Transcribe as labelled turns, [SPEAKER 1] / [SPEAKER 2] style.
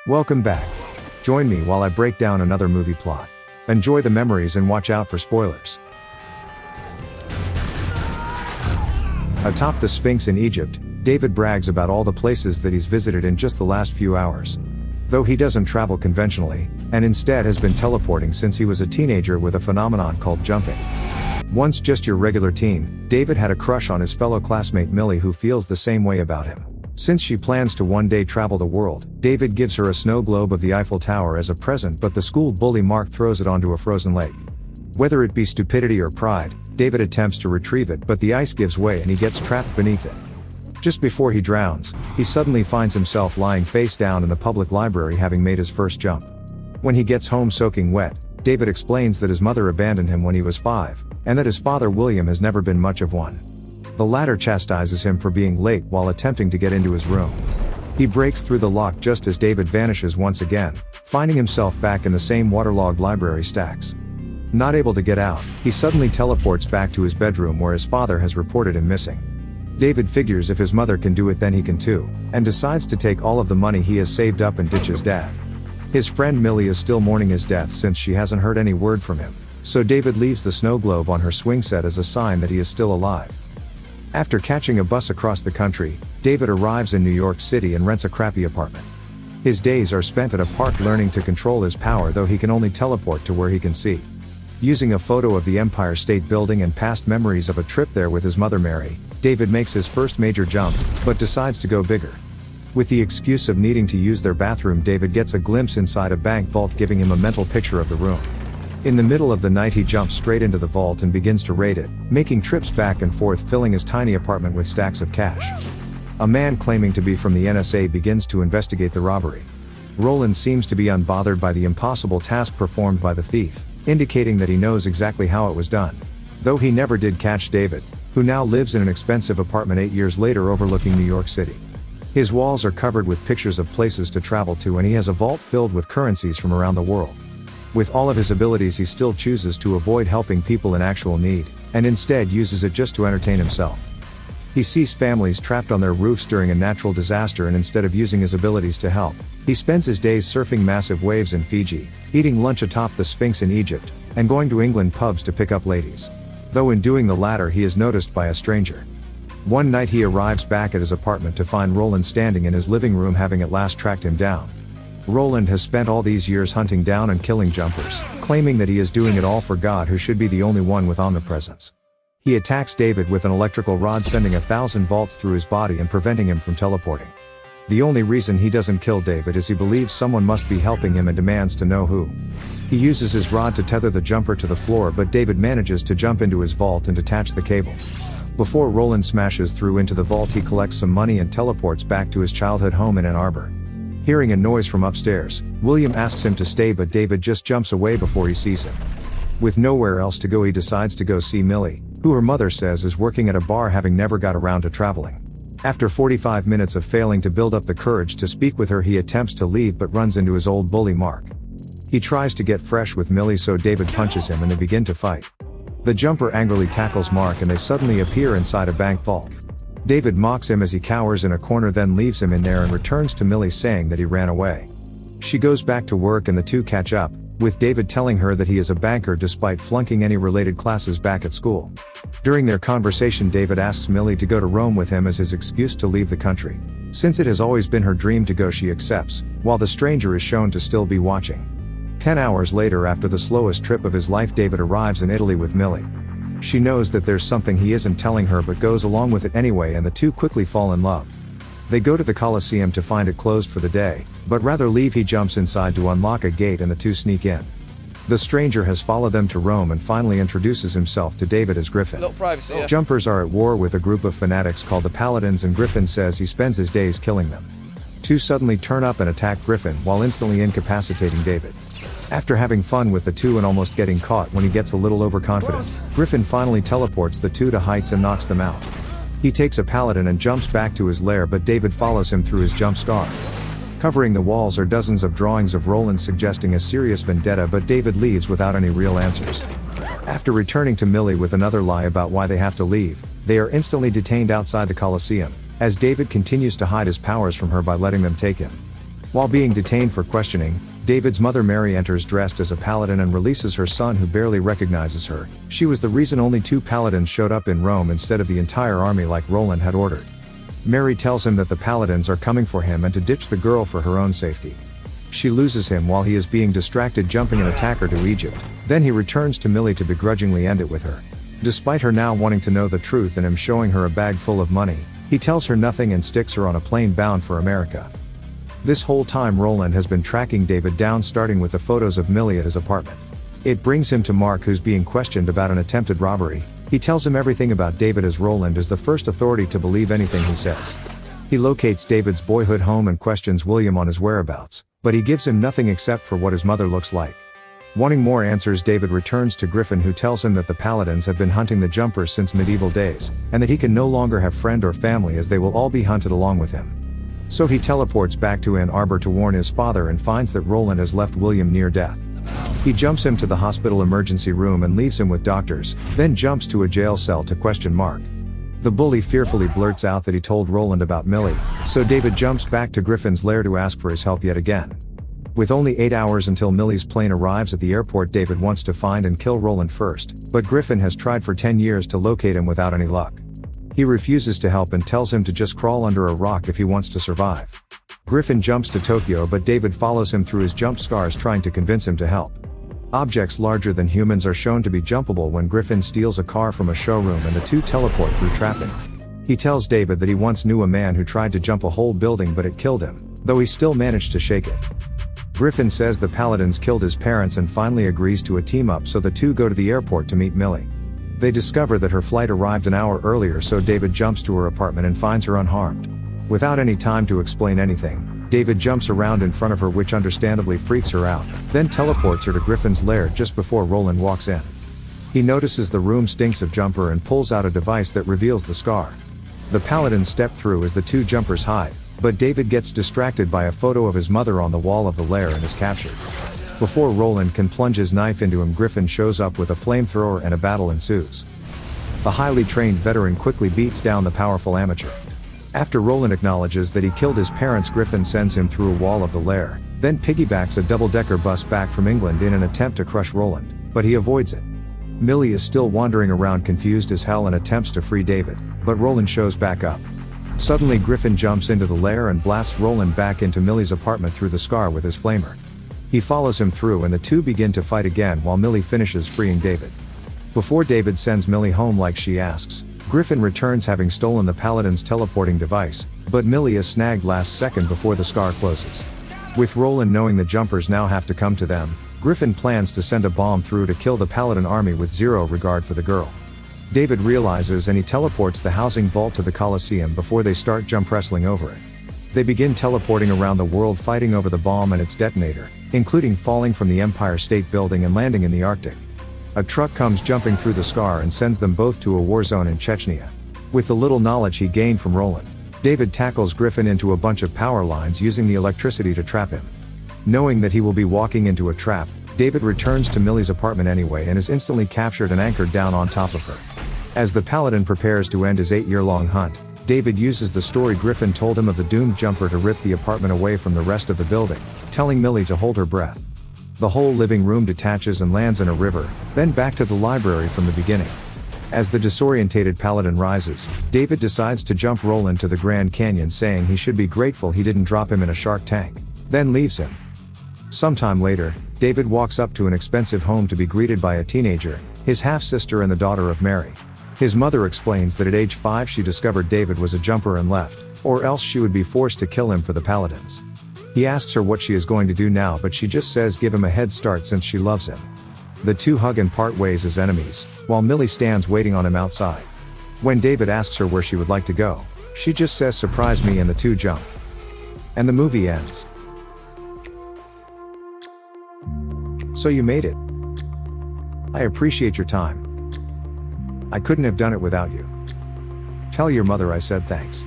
[SPEAKER 1] Welcome back. Join me while I break down another movie plot. Enjoy the memories and watch out for spoilers. Atop the Sphinx in Egypt, David brags about all the places that he's visited in just the last few hours. Though he doesn't travel conventionally, and instead has been teleporting since he was a teenager with a phenomenon called jumping. Once just your regular teen, David had a crush on his fellow classmate Millie, who feels the same way about him. Since she plans to one day travel the world, David gives her a snow globe of the Eiffel Tower as a present, but the school bully Mark throws it onto a frozen lake. Whether it be stupidity or pride, David attempts to retrieve it, but the ice gives way and he gets trapped beneath it. Just before he drowns, he suddenly finds himself lying face down in the public library, having made his first jump. When he gets home soaking wet, David explains that his mother abandoned him when he was 5, and that his father William has never been much of one. The latter chastises him for being late while attempting to get into his room. He breaks through the lock just as David vanishes once again, finding himself back in the same waterlogged library stacks. Not able to get out, he suddenly teleports back to his bedroom where his father has reported him missing. David figures if his mother can do it, then he can too, and decides to take all of the money he has saved up and ditch his dad. His friend Millie is still mourning his death since she hasn't heard any word from him, so David leaves the snow globe on her swing set as a sign that he is still alive. After catching a bus across the country, David arrives in New York City and rents a crappy apartment. His days are spent at a park learning to control his power, though he can only teleport to where he can see. Using a photo of the Empire State Building and past memories of a trip there with his mother Mary, David makes his first major jump, but decides to go bigger. With the excuse of needing to use their bathroom, David gets a glimpse inside a bank vault, giving him a mental picture of the room. In the middle of the night, he jumps straight into the vault and begins to raid it, making trips back and forth, filling his tiny apartment with stacks of cash. A man claiming to be from the NSA begins to investigate the robbery. Roland seems to be unbothered by the impossible task performed by the thief, indicating that he knows exactly how it was done. Though he never did catch David, who now lives in an expensive apartment 8 years later overlooking New York City. His walls are covered with pictures of places to travel to, and he has a vault filled with currencies from around the world. With all of his abilities, he still chooses to avoid helping people in actual need, and instead uses it just to entertain himself. He sees families trapped on their roofs during a natural disaster, and instead of using his abilities to help, he spends his days surfing massive waves in Fiji, eating lunch atop the Sphinx in Egypt, and going to England pubs to pick up ladies. Though in doing the latter he is noticed by a stranger. One night he arrives back at his apartment to find Roland standing in his living room, having at last tracked him down. Roland has spent all these years hunting down and killing jumpers, claiming that he is doing it all for God, who should be the only one with omnipresence. He attacks David with an electrical rod, sending 1,000 volts through his body and preventing him from teleporting. The only reason he doesn't kill David is he believes someone must be helping him and demands to know who. He uses his rod to tether the jumper to the floor, but David manages to jump into his vault and detach the cable. Before Roland smashes through into the vault, he collects some money and teleports back to his childhood home in Ann Arbor. Hearing a noise from upstairs, William asks him to stay, but David just jumps away before he sees him. With nowhere else to go, he decides to go see Millie, who her mother says is working at a bar, having never got around to traveling. After 45 minutes of failing to build up the courage to speak with her, he attempts to leave but runs into his old bully Mark. He tries to get fresh with Millie, so David punches him and they begin to fight. The jumper angrily tackles Mark and they suddenly appear inside a bank vault. David mocks him as he cowers in a corner, then leaves him in there and returns to Millie, saying that he ran away. She goes back to work and the two catch up, with David telling her that he is a banker despite flunking any related classes back at school. During their conversation, David asks Millie to go to Rome with him as his excuse to leave the country. Since it has always been her dream to go, she accepts, while the stranger is shown to still be watching. 10 hours later, after the slowest trip of his life, David arrives in Italy with Millie. She knows that there's something he isn't telling her but goes along with it anyway, and the two quickly fall in love. They go to the Colosseum to find it closed for the day, but rather leave, he jumps inside to unlock a gate and the two sneak in. The stranger has followed them to Rome and finally introduces himself to David as Griffin.
[SPEAKER 2] A little privacy, yeah.
[SPEAKER 1] Jumpers are at war with a group of fanatics called the Paladins, and Griffin says he spends his days killing them. Two suddenly turn up and attack Griffin while instantly incapacitating David. After having fun with the two and almost getting caught when he gets a little overconfident, Griffin finally teleports the two to heights and knocks them out. He takes a paladin and jumps back to his lair, but David follows him through his jump scar. Covering the walls are dozens of drawings of Roland suggesting a serious vendetta, but David leaves without any real answers. After returning to Millie with another lie about why they have to leave, they are instantly detained outside the Colosseum, as David continues to hide his powers from her by letting them take him. While being detained for questioning, David's mother Mary enters dressed as a paladin and releases her son, who barely recognizes her. She was the reason only 2 paladins showed up in Rome instead of the entire army like Roland had ordered. Mary tells him that the paladins are coming for him and to ditch the girl for her own safety. She loses him while he is being distracted jumping an attacker to Egypt. Then he returns to Millie to begrudgingly end it with her. Despite her now wanting to know the truth and him showing her a bag full of money, he tells her nothing and sticks her on a plane bound for America. This whole time Roland has been tracking David down, starting with the photos of Millie at his apartment. It brings him to Mark, who's being questioned about an attempted robbery. He tells him everything about David, as Roland is the first authority to believe anything he says. He locates David's boyhood home and questions William on his whereabouts, but he gives him nothing except for what his mother looks like. Wanting more answers, David returns to Griffin, who tells him that the paladins have been hunting the jumpers since medieval days, and that he can no longer have friend or family as they will all be hunted along with him. So he teleports back to Ann Arbor to warn his father and finds that Roland has left William near death. He jumps him to the hospital emergency room and leaves him with doctors, then jumps to a jail cell to question Mark. The bully fearfully blurts out that he told Roland about Millie, so David jumps back to Griffin's lair to ask for his help yet again. With only 8 hours until Millie's plane arrives at the airport, David wants to find and kill Roland first, but Griffin has tried for 10 years to locate him without any luck. He refuses to help and tells him to just crawl under a rock if he wants to survive. Griffin jumps to Tokyo, but David follows him through his jump scars, trying to convince him to help. Objects larger than humans are shown to be jumpable when Griffin steals a car from a showroom and the two teleport through traffic. He tells David that he once knew a man who tried to jump a whole building, but it killed him, though he still managed to shake it. Griffin says the paladins killed his parents and finally agrees to a team up, so the two go to the airport to meet Millie. They discover that her flight arrived an hour earlier, so David jumps to her apartment and finds her unharmed. Without any time to explain anything, David jumps around in front of her, which understandably freaks her out, then teleports her to Griffin's lair just before Roland walks in. He notices the room stinks of jumper and pulls out a device that reveals the scar. The paladins step through as the two jumpers hide, but David gets distracted by a photo of his mother on the wall of the lair and is captured. Before Roland can plunge his knife into him, Griffin shows up with a flamethrower and a battle ensues. The highly trained veteran quickly beats down the powerful amateur. After Roland acknowledges that he killed his parents, Griffin sends him through a wall of the lair, then piggybacks a double-decker bus back from England in an attempt to crush Roland, but he avoids it. Millie is still wandering around confused as hell and attempts to free David, but Roland shows back up. Suddenly Griffin jumps into the lair and blasts Roland back into Millie's apartment through the scar with his flamer. He follows him through and the two begin to fight again while Millie finishes freeing David. Before David sends Millie home like she asks, Griffin returns, having stolen the paladin's teleporting device, but Millie is snagged last second before the scar closes. With Roland knowing the jumpers now have to come to them, Griffin plans to send a bomb through to kill the paladin army with zero regard for the girl. David realizes and he teleports the housing vault to the Colosseum before they start jump wrestling over it. They begin teleporting around the world, fighting over the bomb and its detonator, including falling from the Empire State Building and landing in the Arctic. A truck comes jumping through the scar and sends them both to a war zone in Chechnya. With the little knowledge he gained from Roland, David tackles Griffin into a bunch of power lines using the electricity to trap him. Knowing that he will be walking into a trap, David returns to Millie's apartment anyway and is instantly captured and anchored down on top of her. As the paladin prepares to end his 8-year-long hunt, David uses the story Griffin told him of the doomed jumper to rip the apartment away from the rest of the building, telling Millie to hold her breath. The whole living room detaches and lands in a river, then back to the library from the beginning. As the disorientated paladin rises, David decides to jump Roland to the Grand Canyon, saying he should be grateful he didn't drop him in a shark tank, then leaves him. Sometime later, David walks up to an expensive home to be greeted by a teenager, his half-sister and the daughter of Mary. His mother explains that at age 5 she discovered David was a jumper and left, or else she would be forced to kill him for the paladins. He asks her what she is going to do now, but she just says give him a head start since she loves him. The two hug and part ways as enemies, while Millie stands waiting on him outside. When David asks her where she would like to go, she just says surprise me and the two jump. And the movie ends. So you made it. I appreciate your time. I couldn't have done it without you. Tell your mother I said thanks.